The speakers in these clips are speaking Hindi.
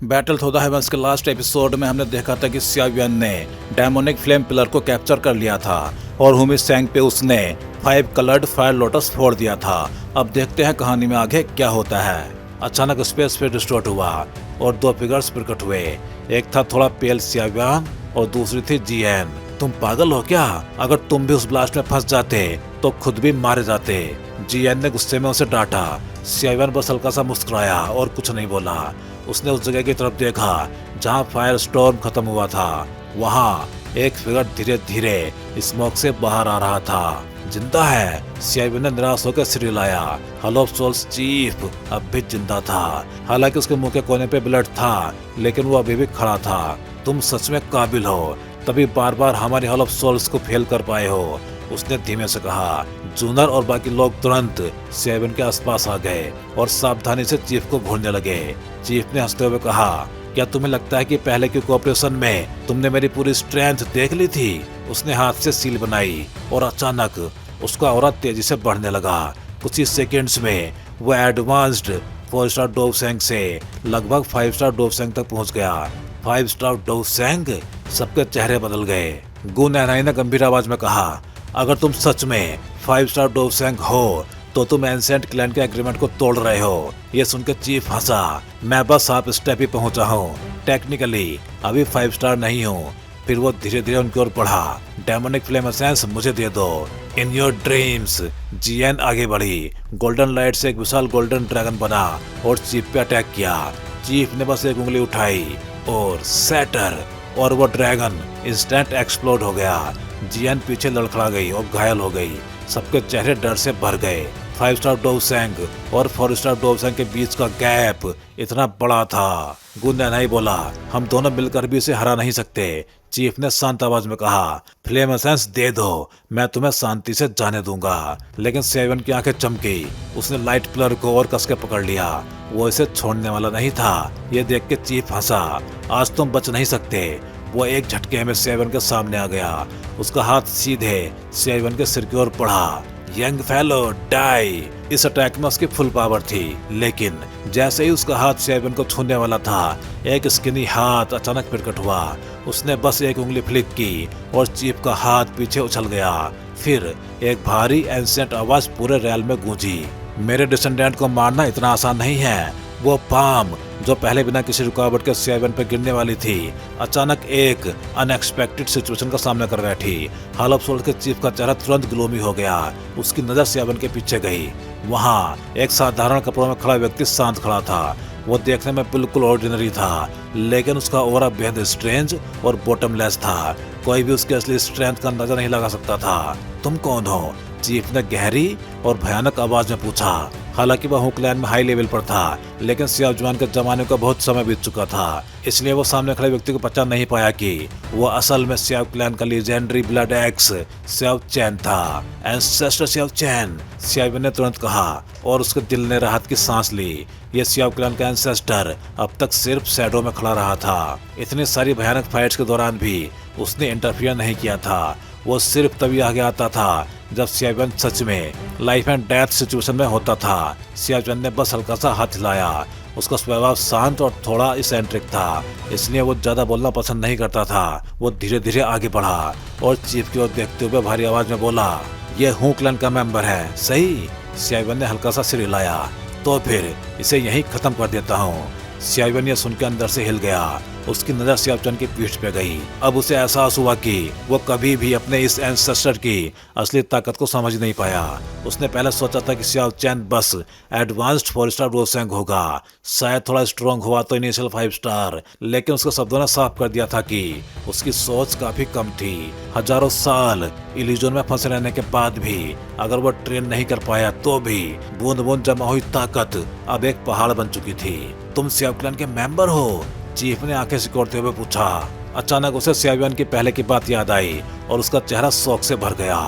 बैटल थ्रू द हेवंस के लास्ट एपिसोड में हमने देखा था कि सिया युआन ने डेमोनिक फ्लेम पिलर को कैप्चर कर लिया था और हुमी सेंग पे उसने 5 कलर्ड फायर लोटस फोड़ दिया था। अब देखते हैं कहानी में आगे क्या होता है। अचानक स्पेस फिर डिस्टॉर्ट हुआ और 2 फिगर्स प्रकट हुए। एक था थोड़ा पेल सिया युआन और दूसरी थी जीएन। तुम पागल हो क्या? अगर तुम भी उस ब्लास्ट में फंस जाते तो खुद भी मारे जाते। जीएन ने गुस्से में उसे डांटा। सिया युआन बस हल्का सा मुस्कुराया और कुछ नहीं बोला। उसने उस जगह की तरफ देखा जहां फायर स्टॉर्म खत्म हुआ था। वहां एक फिगर धीरे धीरे स्मोक से बाहर आ रहा था। जिंदा है। सिया युआन ने निराश होकर सिर हिलाया। हॉल ऑफ सोल्स चीफ अब भी जिंदा था। हालांकि उसके मुंह के कोने पे ब्लड था, लेकिन वो अभी भी खड़ा था। तुम सच में काबिल हो, तभी बार बार हमारी हॉल ऑफ सोल्स को फेल कर पाए हो, उसने धीमे से कहा। जूनर और बाकी लोग तुरंत सिया युआन के आसपास आ गए और सावधानी से चीफ को घूरने लगे। चीफ ने हंसते हुए कहा, क्या तुम्हें लगता है कि पहले की कोऑपरेशन में तुमने मेरी पूरी स्ट्रेंथ देख ली थी? उसने हाथ से सील बनाई और अचानक उसका ऑरा तेजी से बढ़ने लगा। कुछ ही सेकेंड्स में वो एडवांस्ड 4 स्टार डोवसेंग से लगभग 5 स्टार डोवसेंग तक पहुंच गया। 5 स्टार डोवसेंग? सबके चेहरे बदल गए। गु नैनाई ने गंभीर आवाज में कहा, अगर तुम सच में 5 स्टार डोवसेंग हो तो तुम एंसेंट क्लैन के एग्रीमेंट को तोड़ रहे हो। ये सुनकर चीफ हंसा। मैं बस हाफ स्टेप ही पहुंचा हूँ, टेक्निकली अभी 5 स्टार नहीं हूँ। फिर वो धीरे धीरे उनकी ओर बढ़ा। डेमोनिक फ्लेम एसेंस मुझे दे दो। In your dreams. जीएन आगे बढ़ी। गोल्डन लाइट से एक विशाल गोल्डन ड्रैगन बना और चीफ पे अटैक किया। चीफ ने बस एक उंगली उठाई और सैटर, और वो ड्रैगन इंस्टेंट एक्सप्लोड हो गया। जीएन पीछे लड़खड़ा गई और घायल हो गई। सबके चेहरे डर से भर गए। 5 स्टार डोवसेंग और 4 स्टार डोवसेंग के बीच का गैप इतना बड़ा था। गु नैनाई बोला, हम दोनों मिलकर भी इसे हरा नहीं सकते। चीफ ने शांत आवाज में कहा, फ्लेम एसेंस दे दो, मैं तुम्हें शांति से जाने दूंगा। लेकिन सिया युआन की आंखें चमकी। उसने लाइट पिलर को और कस के पकड़ लिया। वो इसे छोड़ने वाला नहीं था। ये देख के चीफ हंसा, आज तुम बच नहीं सकते। वो एक झटके में सिया युआन के सामने आ गया। उसका हाथ सीधे सिया युआन के सिर की ओर बढ़ा। Young fellow die. इस अटैक में उसकी फुल पावर थी, लेकिन जैसे ही उसका हाथ सिया युआन को छूने वाला था, एक स्किनी हाथ अचानक प्रकट हुआ। उसने बस एक उंगली फ्लिक की और चीफ का हाथ पीछे उछल गया। फिर एक भारी एंसेंट आवाज पूरे रैल में गूंजी, मेरे डिसेंडेंट को मारना इतना आसान नहीं है। वो पाम जो पहले बिना किसी रुकावट के सिया युआन पर गिरने वाली थी, अचानक एक अनएक्सपेक्टेड सिचुएशन का सामना कर बैठी। हॉल ऑफ सोल्स के चीफ का चेहरा तुरंत ग्लोमी हो गया। उसकी नजर सिया युआन के पीछे गई। वहाँ एक साधारण कपड़ों में खड़ा व्यक्ति शांत खड़ा था। वो देखने में बिल्कुल ऑर्डिनरी था, लेकिन उसका ऑरा बेहद स्ट्रेंज और बॉटमलेस था। कोई भी उसकी असली स्ट्रेंथ का अंदाजा नहीं लगा सकता था। तुम कौन हो? चीफ ने गहरी और भयानक आवाज में पूछा। हालांकि वह हुक्लैंड में हाई लेवल पर था, लेकिन सिया युआन के जमाने का बहुत समय बीत चुका था, इसलिए वो सामने खड़े व्यक्ति को पहचान नहीं पाया कि वो असल में सिया क्लैन का लीजेंडरी ब्लड एक्स सिया चैन था। एंसेस्टर सिया चैन, सिया युआन ने तुरंत कहा और उसके दिल ने राहत की सांस ली। ये सिया क्लैन का एंसेस्टर अब तक सिर्फ शैडो में खड़ा रहा था। इतनी सारी भयानक फाइट्स के दौरान भी उसने इंटरफियर नहीं किया था। वो सिर्फ तभी आगे आता था जब सिया युआन सच में लाइफ एंड डेथ सिचुएशन में होता था। सिया युआन ने बस हल्का सा हाथ हिलाया। उसका स्वभाव शांत और थोड़ा इसेंट्रिक था, इसलिए वो ज्यादा बोलना पसंद नहीं करता था। वो धीरे धीरे आगे बढ़ा और चीफ की ओर देखते हुए भारी आवाज में बोला, ये हू क्लैन का मेंबर है, सही? सिया युआन ने हल्का सा सिर हिलाया। तो फिर इसे यहीं खत्म कर देता हूँ। सिया युआन ये सुनकर अंदर से हिल गया। उसकी नजर सिया चैन की पीठ पे गई। अब उसे एहसास हुआ कि वो कभी भी अपने इस एंसेस्टर की असली ताकत को समझ नहीं पाया। उसने पहले सोचा था कि सिया चैन बस एडवांस्ड 4 स्टार डोवसेंग होगा, शायद थोड़ा स्ट्रॉन्ग हुआ तो इनिशियल 5 स्टार, लेकिन उसके शब्दों ने साफ कर दिया था कि उसकी सोच काफी कम थी। हजारों साल इल्यूजन में फंसे रहने के बाद भी अगर वो ट्रेन नहीं कर पाया तो भी बूंद बूंद जमा हुई ताकत अब एक पहाड़ बन चुकी थी। तुम सिया क्लैन के मेंबर हो? चीफ ने आंखें सिकोड़ते हुए पूछा। अचानक उसे सिया युआन की पहले की बात याद आई और उसका चेहरा शौक से भर गया।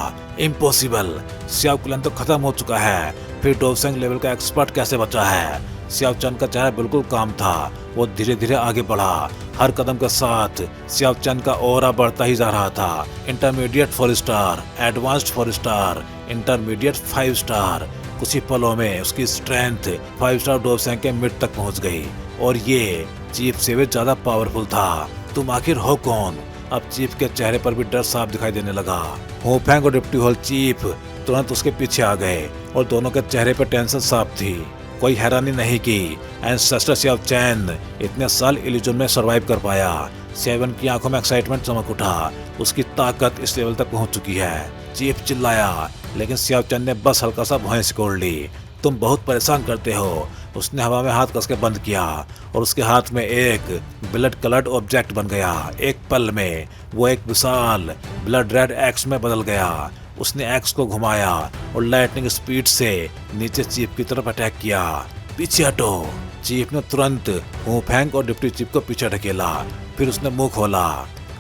इम्पॉसिबल, सिया क्लैन तो खत्म हो चुका है, फिर डोवसेंग लेवल का एक्सपर्ट कैसे बचा है? सिया चैन का चेहरा बिल्कुल काम था। वो धीरे धीरे आगे बढ़ा। हर कदम के साथ सिया चैन का ऑरा बढ़ता ही जा रहा था। Intermediate 4 star, advanced 4 star, intermediate 5 star. कुछ ही पलों में उसकी स्ट्रेंथ 5 स्टार डोवसेंग के मिड तक पहुंच गई। और ये चीफ से भी ज्यादा पावरफुल था। तुम आखिर हो कौन? अब चीफ के चेहरे पर भी डर साफ दिखाई देने लगा। हुफैंग और डिप्टी हॉल चीफ तुरंत उसके पीछे आ गए और दोनों के चेहरे पर टेंशन साफ थी। कोई हैरानी नहीं कि एंसेस्टर सियाव चैन इतने साल इल्यूजन में सरवाइव कर पाया। सियावन की आंखों में एक्साइटमेंट चमक उठा। उसकी ताकत इस लेवल तक पहुंच चुकी है। चीफ चिल्लाया, लेकिन सियाव चैन ने बस हल्का सा भौं सिकोड़ ली। तुम बहुत परेशान करते हो। उसने हवा में हाथ कस के बंद किया और उसके हाथ में एक ब्लड कलर्ड ऑब्जेक्ट बन गया। एक पल में वो एक विशाल ब्लड रेड एक्स में बदल गया। उसने एक्स को घुमाया और लाइटनिंग स्पीड से नीचे चीफ की तरफ अटैक किया। पीछे हटो। चीफ ने तुरंत हुफैंग और डिप्टी चीफ को पीछे ढकेला। फिर उसने मुंह खोला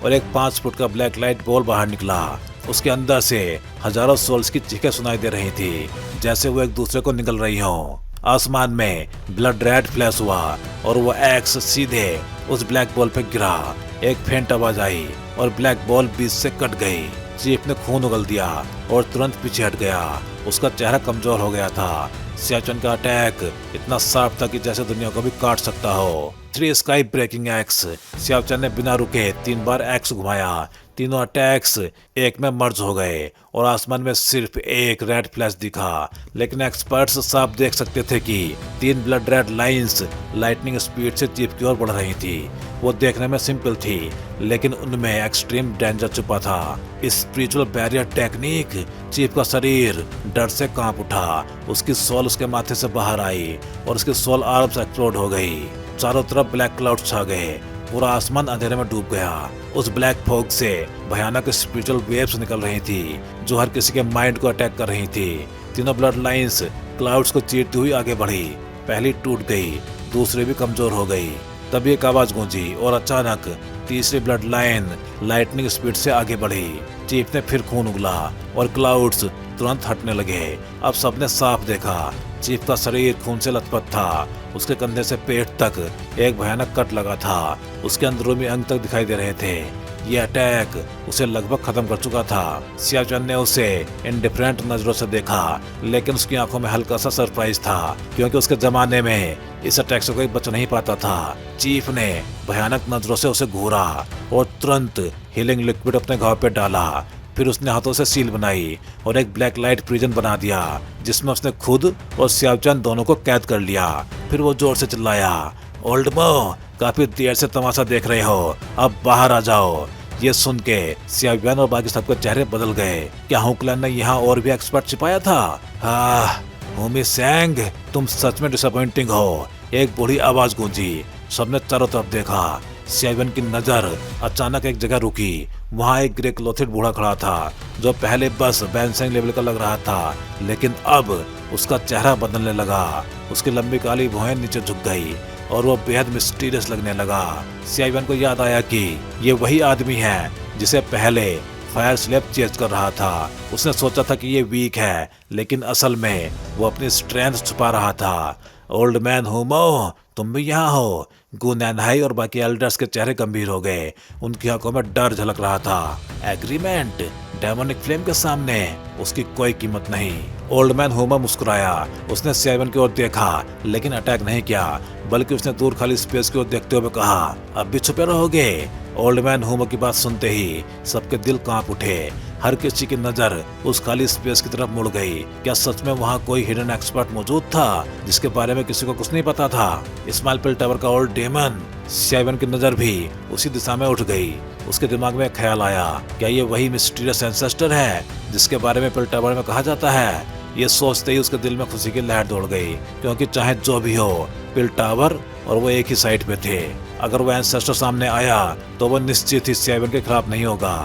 और एक 5 फुट का ब्लैक लाइट बॉल बाहर निकला। उसके अंदर से हजारों सोल्स की चीखें सुनाई दे रही थी, जैसे वो एक दूसरे को निगल रही हो। आसमान में ब्लड रेड फ्लैश हुआ और वो एक्स सीधे उस ब्लैक बॉल पे गिरा। एक फेंट आवाज आई और ब्लैक बॉल बीच से कट गई। चीफ ने खून उगल दिया और तुरंत पीछे हट गया। उसका चेहरा कमजोर हो गया था। सियाचन का अटैक इतना शार्प था कि जैसे दुनिया को भी काट सकता हो। 3 स्काई ब्रेकिंग एक्स। सियाचन ने बिना रुके 3 बार एक्स घुमाया। तीनों अटैक्स एक में मर्ज हो गए और आसमान में सिर्फ एक रेड फ्लैश दिखा। लेकिन एक्सपर्ट्स साफ देख सकते थे कि 3 blood red lines lightning speed से चीफ की ओर बढ़ रही थी। वो देखने में सिंपल थी, लेकिन उनमें एक्सट्रीम डेंजर छुपा था। Spiritual barrier technique. चीफ का शरीर डर से कांप उठा। उसकी सोल उसके माथे से बाहर आई और उसकी सोल आर्म्स एक्सप्लोड हो गई। चारों तरफ ब्लैक क्लाउड छा गए। पूरा आसमान अंधेरे में डूब गया। उस ब्लैक फॉग से भयानक स्पिरिचुअल वेव्स निकल रही थी, जो हर किसी के माइंड को अटैक कर रही थी। तीनों ब्लड लाइंस क्लाउड्स को चीरती हुई आगे बढ़ी। पहली टूट गई, दूसरी भी कमजोर हो गई। तभी एक आवाज गूंजी और अचानक तीसरी ब्लड लाइन लाइटनिंग स्पीड से आगे बढ़ी। चीफ ने फिर खून उगला और क्लाउड्स तुरंत हटने लगे। अब सबने साफ देखा, चीफ का शरीर खून से लथपथ था। उसके कंधे से पेट तक एक भयानक कट लगा था। उसके अंदरूनी अंग तक दिखाई दे रहे थे। ये अटैक उसे लगभग खत्म कर चुका था। सियाचन ने उसे इंडिफरेंट नजरों से देखा, लेकिन उसकी आंखों में हल्का सा सरप्राइज था, क्योंकि उसके जमाने में इस अटैक से कोई बच नहीं पाता था। चीफ ने भयानक नजरों से उसे घूरा और तुरंत हीलिंग लिक्विड अपने घाव पे डाला। फिर उसने हाथों से सील बनाई और एक ब्लैक लाइट प्रिजन बना दिया, जिसमें उसने खुद और सियाचन दोनों को कैद कर लिया। फिर वो जोर से चिल्लाया, ओल्ड मो, काफी देर से तमाशा देख रहे हो, अब बाहर आ जाओ। ये सुन के सियावन और बाकी सबके चेहरे बदल गए। क्या हुक्लैन ने यहाँ और भी एक्सपर्ट छिपाया था? होमी सैंग, तुम सच में डिसअपॉइंटिंग हो। एक बूढ़ी आवाज गूंजी। सबने चारों तरफ देखा। सियावन की नजर अचानक एक जगह रुकी। वहाँ एक ग्रे क्लोथेड बूढ़ा खड़ा था, जो पहले बस बैंसेंग लेवल का लग रहा था, लेकिन अब उसका चेहरा बदलने लगा। उसकी लंबी काली भौहें नीचे झुक गई और वो बेहद मिस्टीरियस लगने लगा। सियावन को याद आया कि ये वही आदमी है जिसे पहले फायर स्लेब चेज कर रहा था। उसने सोचा था कि ये वीक है, लेकिन असल में वो अपनी स्ट्रेंथ छुपा रहा था। ओल्ड मैन हुमो, तुम भी यहाँ हो? गु नैनहाई और बाकी एल्डर्स के चेहरे गंभीर हो गए। उनकी आंखों में डर झलक रहा था। एग्रीमेंट? डेमोनिक फ्लेम के सामने उसकी कोई कीमत नहीं। ओल्ड मैन हुमा मुस्कुराया। उसने सियावन की ओर देखा, लेकिन अटैक नहीं किया, बल्कि उसने दूर खाली स्पेस की ओर देखते हुए कहा, अब भी छुपे रहोगे? ओल्ड मैन हुमा की बात सुनते ही सबके दिल कांप उठे। हर किसी की नजर उस खाली स्पेस की तरफ मुड़ गई। क्या सच में वहाँ कोई हिडन एक्सपर्ट मौजूद था, जिसके बारे में किसी को कुछ नहीं पता था? स्माइल पिल टावर का ओल्ड डेमन। सियावन की नजर भी उसी दिशा में उठ गई। उसके दिमाग में ख्याल आया, क्या ये वही मिस्टीरियस एंसेस्टर है जिसके बारे में पिल टावर में कहा जाता है? ये सोचते ही उसके दिल में खुशी की लहर दौड़ गई, क्योंकि चाहे जो भी हो, पिल टावर और वो एक ही साइड पे थे। अगर वो एंसेस्टर सामने आया तो वो निश्चित ही सियावन के खिलाफ नहीं होगा।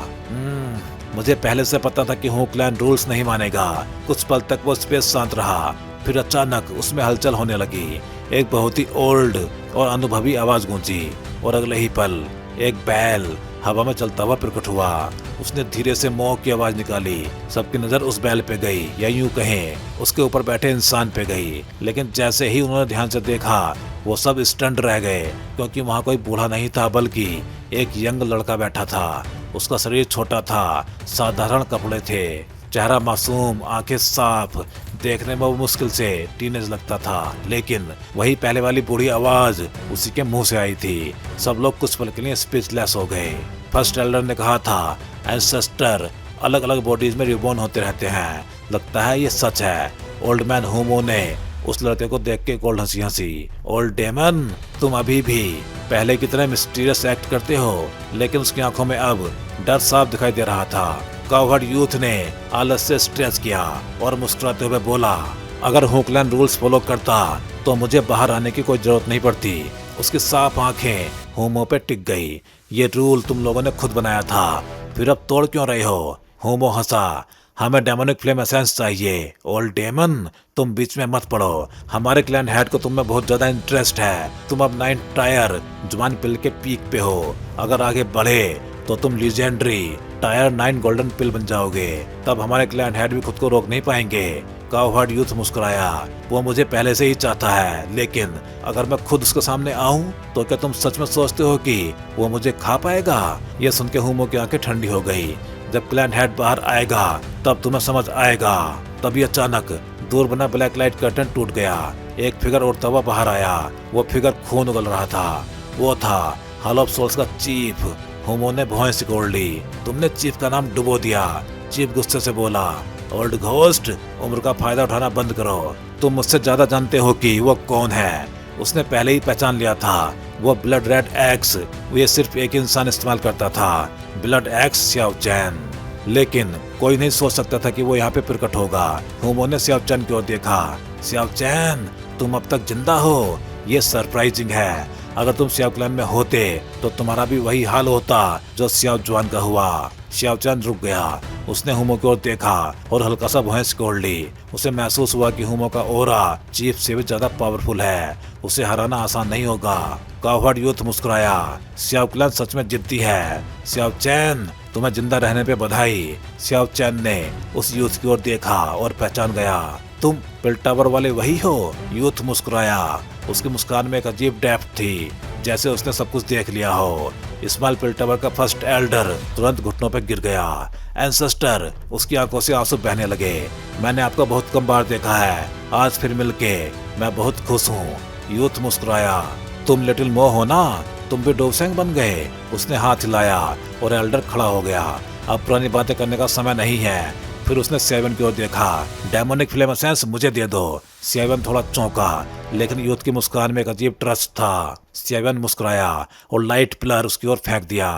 मुझे पहले से पता था कि हुक्लैन रूल्स नहीं मानेगा। कुछ पल तक वो स्पेस शांत रहा, फिर अचानक उसमें हलचल होने लगी। एक बहुत ही ओल्ड और अनुभवी आवाज गूंजी और अगले ही पल एक बैल हवा में चलता हुआ प्रकट हुआ। उसने धीरे से मौ की आवाज निकाली। सबकी नजर उस बैल पे गई, या यूं कहें उसके ऊपर बैठे इंसान पे गई। लेकिन जैसे ही उन्होंने ध्यान से देखा, वो सब स्टंट रह गए, क्योंकि वहाँ कोई बूढ़ा नहीं था, बल्कि एक यंग लड़का बैठा था। उसका शरीर छोटा था, साधारण कपड़े थे, चेहरा मासूम, आंखें साफ, देखने में वो मुश्किल से टीनेज लगता था, लेकिन वही पहले वाली बूढ़ी आवाज उसी के मुंह से आई थी। सब लोग कुछ पल के लिए स्पीचलेस हो गए। फर्स्ट एल्डर ने कहा था, एंसेस्टर अलग अलग बॉडीज में रिबॉर्न होते रहते हैं, लगता है ये सच है। ओल्ड मैन होमो ने उस लड़के को देख के कोल्ड हंसी हंसी। ओल्ड डेमन, तुम अभी भी पहले की तरह मिस्टीरियस एक्ट करते हो, लेकिन उसकी आंखों में अब डर साफ दिखाई दे रहा था। कावर्ड यूथ ने आलस से स्ट्रेच किया और मुस्कुराते हुए बोला, अगर हुकलैंड रूल्स फॉलो करता तो मुझे बाहर आने की कोई जरूरत नहीं पड़ती। उसकी साफ आंखें होमो पे टिक गई। ये रूल तुम लोगों ने खुद बनाया था, फिर अब तोड़ क्यों रहे हो? होमो हंसा, हमें डेमोनिक फ्लेम एसेंस चाहिए। ओल्ड डेमन, तुम बीच में मत पड़ो, हमारे क्लैन हेड को तुम में बहुत ज्यादा इंटरेस्ट है। तुम अब 9 टायर जवान पिल के पीक पे हो, अगर आगे बढ़े तो तुम लीजेंडरी टायर 9 गोल्डन पिल बन जाओगे। तब हमारे क्लैन हेड भी खुद को रोक नहीं पाएंगे। कावर्ड यूथ मुस्कुराया, वो मुझे पहले से ही चाहता है, लेकिन अगर मैं खुद उसके सामने आऊं तो क्या तुम सच में सोचते हो कि वो मुझे खा पाएगा? ये सुन के होमो की आंखें ठंडी हो गई। जब क्लैन हेड बाहर आएगा तब तुम्हें समझ आएगा। तभी अचानक दूर बना ब्लैक लाइट कर्टन टूट गया। एक फिगर उड़ता हुआ बाहर आया। वो फिगर खून उगल रहा था। वो था हॉल ऑफ सोल्स का चीफ। होमो ने भौहें सिकोड़ ली। तुमने चीफ का नाम डुबो दिया। चीफ गुस्से से बोला, ओल्ड घोस्ट, उम्र का फायदा उठाना बंद करो। तुम मुझसे ज्यादा जानते हो कि वो कौन है। उसने पहले ही पहचान लिया था। वो ब्लड रेड एक्स, ये सिर्फ एक इंसान इस्तेमाल करता था, ब्लड एक्स सियाओ चैन। लेकिन कोई नहीं सोच सकता था कि वो यहाँ पे प्रकट होगा। होमो ने सियाओ चैन की ओर देखा। सियाओ चैन, तुम अब तक जिंदा हो, ये सरप्राइजिंग है। अगर तुम सियाओ क्लैन में होते तो तुम्हारा भी वही हाल होता जो सियाओ जुआन का हुआ। सियाओ चैन रुक गया। उसने होमो की ओर देखा और हल्का सा भौहें सिकोड़ ली। उसे महसूस हुआ कि होमो का ओरा चीफ से भी ज्यादा पावरफुल है। उसे हराना आसान नहीं होगा। कावर्ड यूथ मुस्कुराया, सियाओ क्लैन सच में जिद्दी है। सियाओ चैन, तुम्हें जिंदा रहने पे बधाई। सियाओ चैन ने उस यूथ की ओर देखा और पहचान गया। तुम पिल टावर वाले वही हो? यूथ मुस्कुराया। उसकी मुस्कान में एक अजीब डेप्थ थी, जैसे उसने सब कुछ देख लिया हो। इस्माइल पिल टावर का फर्स्ट एल्डर तुरंत घुटनों पर गिर गया। एंसेस्टर, उसकी आंखों से आंसू बहने लगे। मैंने आपको बहुत कम बार देखा है, आज फिर मिलके मैं बहुत खुश हूँ। यूथ मुस्कुराया, तुम लिटिल मो हो ना? तुम भी डोसेंग बन गए? उसने हाथ हिलाया और एल्डर खड़ा हो गया। अब पुरानी बातें करने का समय नहीं है। फिर उसने सेवन की ओर देखा। डेमोनिक फ्लेम एसेंस मुझे दे दो। सेवन थोड़ा चौंका, लेकिन यूथ की मुस्कान में एक अजीब ट्रस्ट था। सेवन मुस्कुराया और लाइट पिलर उसकी ओर फेंक दिया।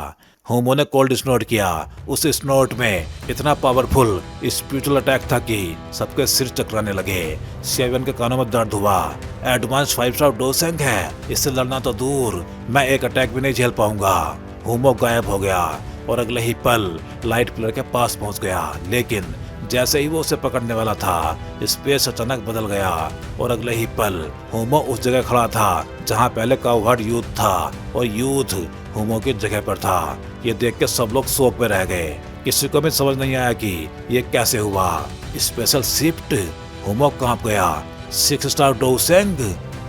होमो ने कोल्ड स्नोट किया। उस स्नोट में इतना पावरफुल स्पिरिचुअल अटैक था कि सबके सिर चकराने लगे। सेवन के कानों में दर्द हुआ। एडवांस 5 स्टार डोसेंग है, इससे लड़ना तो दूर, मैं एक अटैक भी नहीं झेल पाऊंगा। होमो गायब हो गया और अगले ही पल लाइट पिलर के पास पहुंच गया। लेकिन जैसे ही वो उसे पकड़ने वाला था, स्पेस अचानक बदल गया और अगले ही पल होमो उस जगह खड़ा था जहां पहले कावर्ड यूथ था और यूथ होमो की जगह पर था। ये देख के सब लोग शॉक में रह गए। किसी को भी समझ नहीं आया कि ये कैसे हुआ। स्पेशल शिफ्ट, होमो कांप गया। 6 स्टार डोसेंग,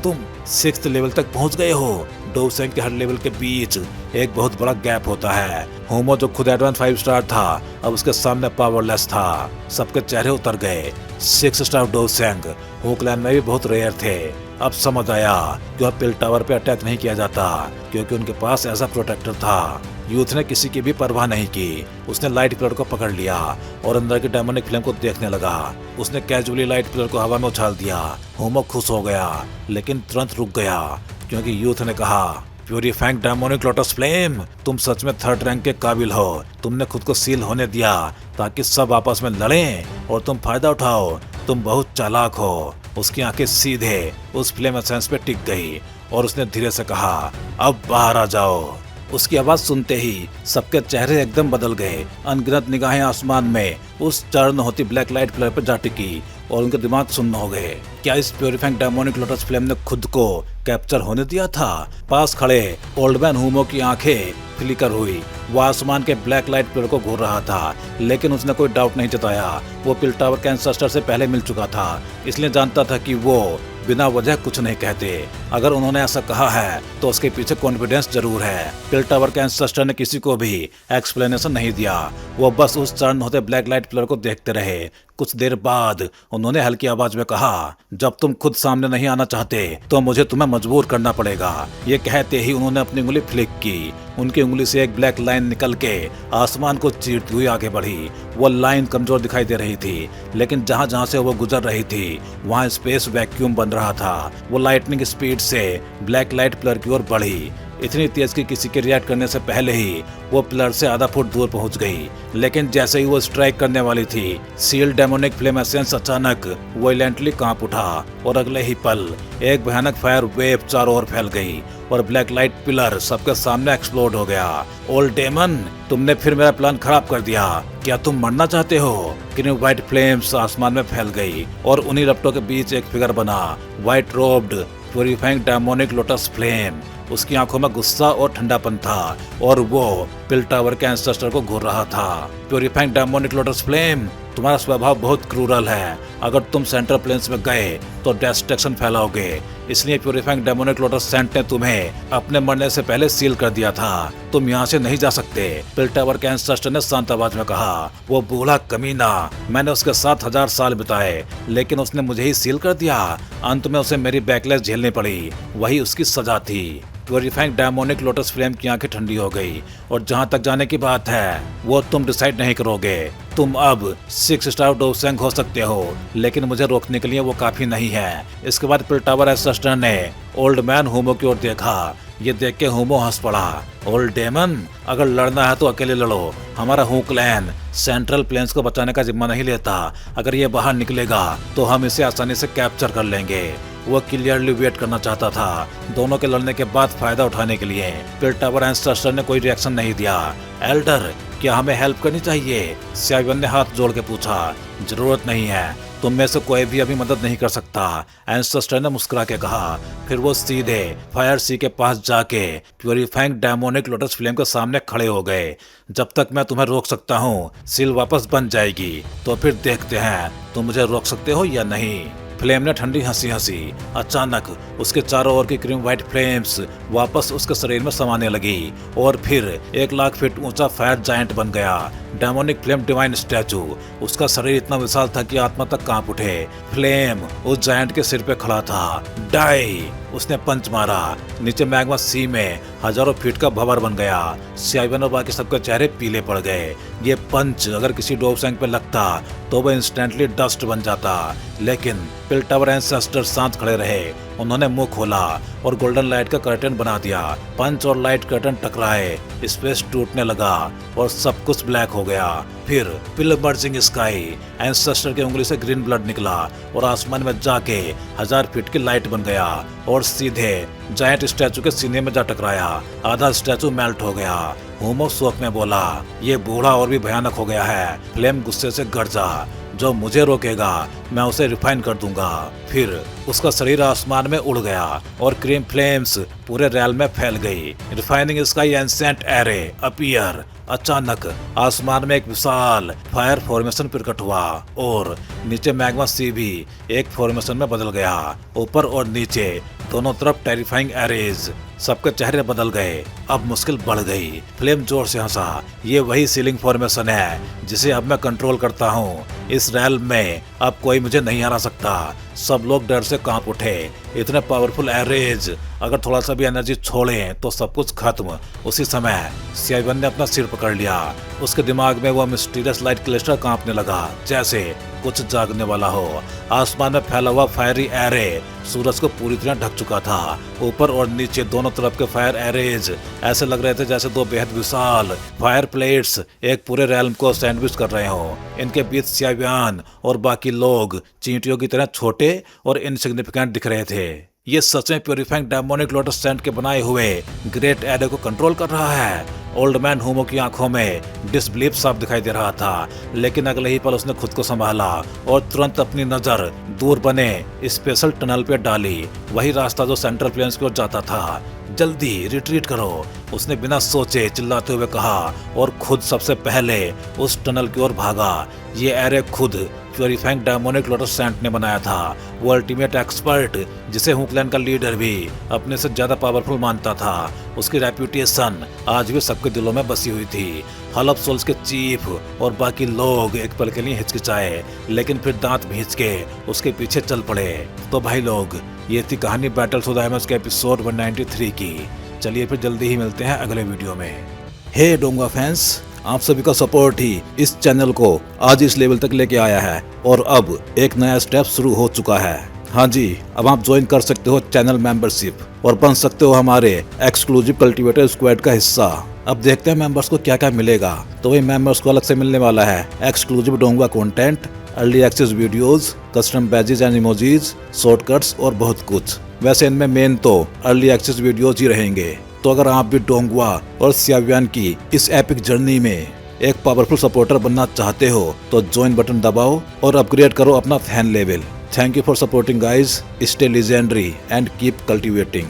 तुम 6th लेवल तक पहुंच गए हो। डोसेंग के हर लेवल के बीच एक बहुत बड़ा गैप होता है। होमो जो खुद एडवांस 5 स्टार था, अब उसके सामने पावरलेस था। सबके चेहरे उतर गए। 6 स्टार डोसेंग होकलैंड में भी बहुत रेयर थे। अब समझ आया कि अब पिल टावर पे अटैक नहीं किया जाता, क्योंकि उनके पास ऐसा प्रोटेक्टर था। यूथ ने किसी की भी परवाह नहीं की। उसने लाइट पिलर को पकड़ लिया और अंदर की डेमोनिक फ्लेम को देखने लगा। उसने कैजुअली लाइट पिलर को हवा में उछाल दिया। होमो खुश हो गया, लेकिन तुरंत रुक गया, क्योंकि यूथ ने कहा, प्यूरीफाइंग डेमोनिक लोटस फ्लेम, तुम सच में 3rd रैंक के काबिल हो। तुमने खुद को सील होने दिया ताकि सब आपस में लड़ें और तुम फायदा उठाओ। तुम बहुत चालाक हो। उसकी आंखें सीधे उस फ्लेम एसेंस पे टिक गई और उसने धीरे से कहा, अब बाहर आ जाओ। उसकी आवाज सुनते ही सबके चेहरे एकदम बदल गए। अनगिनत निगाहें आसमान में उस टर्न होती ब्लैक लाइट पिलर पर जा टिकी और उनके दिमाग सुन्न हो गए। क्या इस प्यूरीफाइंग डेमोनिक लोटस फ्लेम ने खुद को कैप्चर होने दिया था? पास खड़े ओल्ड मैन होमो की आंखें फ्लिकर हुई। वो आसमान के ब्लैक लाइट पिलर को घूर रहा था, लेकिन उसने कोई डाउट नहीं जताया। वो पिल टावर के एंसेस्टर से पहले मिल चुका था, इसलिए जानता था कि वो बिना वजह कुछ नहीं कहते। अगर उन्होंने ऐसा कहा है तो उसके पीछे कॉन्फिडेंस जरूर है। पिल टावर के एंसेस्टर ने किसी को भी एक्सप्लेनेशन नहीं दिया। वो बस उस टर्न होते ब्लैक लाइट पिलर को देखते रहे। कुछ देर बाद उन्होंने हल्की आवाज में कहा, जब तुम खुद सामने नहीं आना चाहते तो मुझे तुम्हें मजबूर करना पड़ेगा। ये कहते ही उन्होंने अपनी उंगली फ्लिक की। उनकी उंगली से एक ब्लैक लाइन निकल के आसमान को चीरती हुई आगे बढ़ी। वो लाइन कमजोर दिखाई दे रही थी, लेकिन जहां जहां से वो गुजर रही थी वहां स्पेस वैक्यूम बन रहा था। वो लाइटनिंग स्पीड से ब्लैक लाइट पिलर की ओर बढ़ी, इतनी तेज कि किसी के रिएक्ट करने से पहले ही वो पिलर से आधा फुट दूर पहुंच गई। लेकिन जैसे ही वो स्ट्राइक करने वाली थी, सील डेमोनिक फ्लेम एसेंस अचानक वायलेंटली कांप उठा और अगले ही पल एक भयानक फायर वेव चारों ओर फैल गई और ब्लैक लाइट पिलर सबके सामने एक्सप्लोड हो गया। ओल्ड डेमन, तुमने फिर मेरा प्लान खराब कर दिया। क्या तुम मरना चाहते हो? ग्रीन व्हाइट फ्लेम्स आसमान में फैल गई और उन्हीं रपटों के बीच एक फिगर बना, white robed purifying demonic lotus flame. उसकी आंखों में गुस्सा और ठंडापन था और वो पिल टावर के एंसेस्टर को घूर रहा था। प्यूरिफाइंग डेमोनिक लोटस फ्लेम, तुम्हारा स्वभाव बहुत क्रूरल है। अगर तुम सेंट्रल प्लेन्स में गए तो डिस्ट्रक्शन फैलाओगे, इसलिए प्यूरिफाइंग डेमोनिक लोटस सेंट ने तुम्हें अपने मरने से पहले सील कर दिया था। तुम यहाँ से नहीं जा सकते, पिल टावर के एंसेस्टर ने शांत आवाज में कहा। वो बूढ़ा कमीना, मैंने उसके साथ 1000 साल बिताए, लेकिन उसने मुझे ही सील कर दिया। अंत में उसे मेरी बैकलैश झेलनी पड़ी, वही उसकी सजा थी। प्यूरिफाइंग डेमोनिक लोटस फ्लेम की आंखें ठंडी हो गई और जहां तक जाने की बात है वो तुम डिसाइड नहीं करोगे। तुम अब 6 स्टार डोसेंग हो सकते हो, लेकिन मुझे रोकने के लिए वो काफी नहीं है। इसके बाद पिल टावर एंसेस्टर ने ओल्ड मैन होमो की ओर देखा। ये देख के होमो हंस पड़ा। ओल्ड डेमन, अगर लड़ना है तो अकेले लड़ो। हमारा हू क्लैन सेंट्रल प्लेन्स को बचाने का जिम्मा नहीं लेता। अगर ये बाहर निकलेगा तो हम इसे आसानी से कैप्चर कर लेंगे। वो क्लियरली वेट करना चाहता था, दोनों के लड़ने के बाद फायदा उठाने के लिए। पिल टावर एंसेस्टर ने कोई रिएक्शन नहीं दिया। एल्डर, क्या हमें हेल्प करनी चाहिए? स्यावियन ने हाथ जोड़ के पूछा। जरूरत नहीं है, तुम में से कोई भी अभी मदद नहीं कर सकता, एंसेस्टर ने मुस्कुरा के कहा। फिर वो सीधे फायर सी के पास जाके प्यूरिफाइंग डेमोनिक लोटस फ्लेम के सामने खड़े हो गए। जब तक मैं तुम्हें रोक सकता हूँ, सील वापस बन जाएगी, तो फिर देखते हैं तुम मुझे रोक सकते हो या नहीं। फ्लेम ने ठंडी हंसी हंसी। अचानक उसके चारों ओर की क्रीम व्हाइट फ्लेम्स वापस उसके शरीर में समाने लगी और फिर 1 लाख फीट ऊंचा फायर जायंट बन गया। Demonic flame divine statue. उसका शरीर इतना विशाल था कि आत्मा तक कांप उठे। फ्लेम उस जायंट के सिर पे खड़ा था। डाई, उसने पंच मारा। नीचे मैग्मा सी में हजारों फीट का भंवर बन गया। स्यावियन और बाकी सबके चेहरे पीले पड़ गए। ये पंच अगर किसी डोबसेंग पे लगता तो वह इंस्टेंटली डस्ट बन जाता, लेकिन पिल टावर एंसेस्टर शांत खड़े रहे। उन्होंने मुंह खोला और गोल्डन लाइट का कर्टन बना दिया। पंच और लाइट कर्टन टकराए, स्पेस टूटने लगा और सब कुछ ब्लैक हो गया। फिर पिल बर्जिंग स्काई, एंसेस्टर की उंगली से ग्रीन ब्लड निकला और आसमान में जाके 1000 फीट की लाइट बन गया और सीधे जायंट स्टैचू के सीने में जा टकराया। आधा स्टैचू मेल्ट हो गया। होमो शोक में बोला, ये बूढ़ा और भी भयानक हो गया है। फ्लेम गुस्से से गरजा, जो मुझे रोकेगा मैं उसे रिफाइन कर दूंगा। फिर उसका शरीर आसमान में उड़ गया और क्रीम फ्लेम्स पूरे रैल में फैल गई। Refining sky ancient array appear. अचानक आसमान में एक विशाल फायर फॉर्मेशन प्रकट हुआ और नीचे मैग्मा सी भी एक फॉर्मेशन में बदल गया। ऊपर और नीचे दोनों तरफ टेरिफाइंग एरेज। सबके चेहरे बदल गए। अब मुश्किल बढ़ गई। फ्लेम जोर से हंसा। ये वही सीलिंग फॉर्मेशन है जिसे अब मैं कंट्रोल करता हूँ। इस रैल में अब कोई मुझे नहीं हरा सकता। सब लोग डर से कांप उठे। इतने पावरफुल एरेज अगर थोड़ा सा भी एनर्जी छोड़ें तो सब कुछ खत्म। उसी समय स्यावियन ने अपना सिर पकड़ लिया। उसके दिमाग में वो मिस्टीरियस लाइट क्लस्टर कांपने लगा, जैसे कुछ जागने वाला हो। आसमान में फैला हुआ फायरी एरे सूरज को पूरी तरह ढक चुका था। ऊपर और नीचे दोनों तरफ के फायर एरेज ऐसे लग रहे थे जैसे दो बेहद विशाल फायर प्लेट्स एक पूरे रैल्म को सैंडविच कर रहे हो। इनके बीच स्यावियन और बाकी लोग चींटियों की तरह छोटे और इनसिग्निफिकेंट दिख रहे थे। ये सच में प्यूरिफाइंग डेमोनिक लोटस सेंट के बनाए हुए ग्रेट एरे को कंट्रोल कर रहा है। ओल्ड मैन होमो की आंखों में डिसबिलीफ साफ दिखाई दे रहा था, लेकिन अगले ही पल उसने खुद को संभाला और तुरंत अपनी नजर दूर बने स्पेशल टनल पे डाली। वही रास्ता जो सेंट्रल प्लेन्स की ओर जाता था। जल्दी रिट्रीट करो, उसने बिना सोचे चिल्लाते हुए कहा और खुद सबसे पहले उस टनल की ओर भागा। ये एरे खुद प्योरीफाइंग डेमोनिक लोटस सेंट ने बनाया था। वो अल्टीमेट एक्सपर्ट जिसे हुकलैंड का लीडर भी अपने से ज्यादा पावरफुल मानता था। उसकी रेप्यूटेशन आज भी सबके दिलों में बसी हुई थी। हॉल ऑफ सोल्स के चीफ और बाकी लोग एक पल के लिए हिचकिचाए, लेकिन फिर दांत भींच के उसके पीछे चल पड़े। तो भाई लोग, ये थी कहानी बैटल्स ऑफ द एमएस के एपिसोड 193 की। चलिए फिर जल्दी ही मिलते हैं अगले वीडियो में। हे डोंगा फैंस, आप सभी का सपोर्ट ही इस चैनल को आज इस लेवल तक लेके आया है और अब एक नया स्टेप शुरू हो चुका है। हाँ जी, अब आप ज्वाइन कर सकते हो चैनल मेंबरशिप और बन सकते हो हमारे एक्सक्लूसिव कल्टीवेटर स्क्वाड का हिस्सा। अब देखते हैं मेंबर्स को क्या क्या मिलेगा। तो वही मेंबर्स को अलग से मिलने वाला है एक्सक्लूसिव डोंगा content, early access videos, custom badges and emojis, shortcuts और बहुत कुछ। वैसे इनमें मेन तो अर्ली एक्सेस वीडियोज ही रहेंगे। तो अगर आप भी डोंगवा और सियावियन की इस एपिक जर्नी में एक पावरफुल सपोर्टर बनना चाहते हो तो ज्वाइन बटन दबाओ और अपग्रेड करो अपना fan level. Thank you for supporting guys, stay legendary and keep cultivating.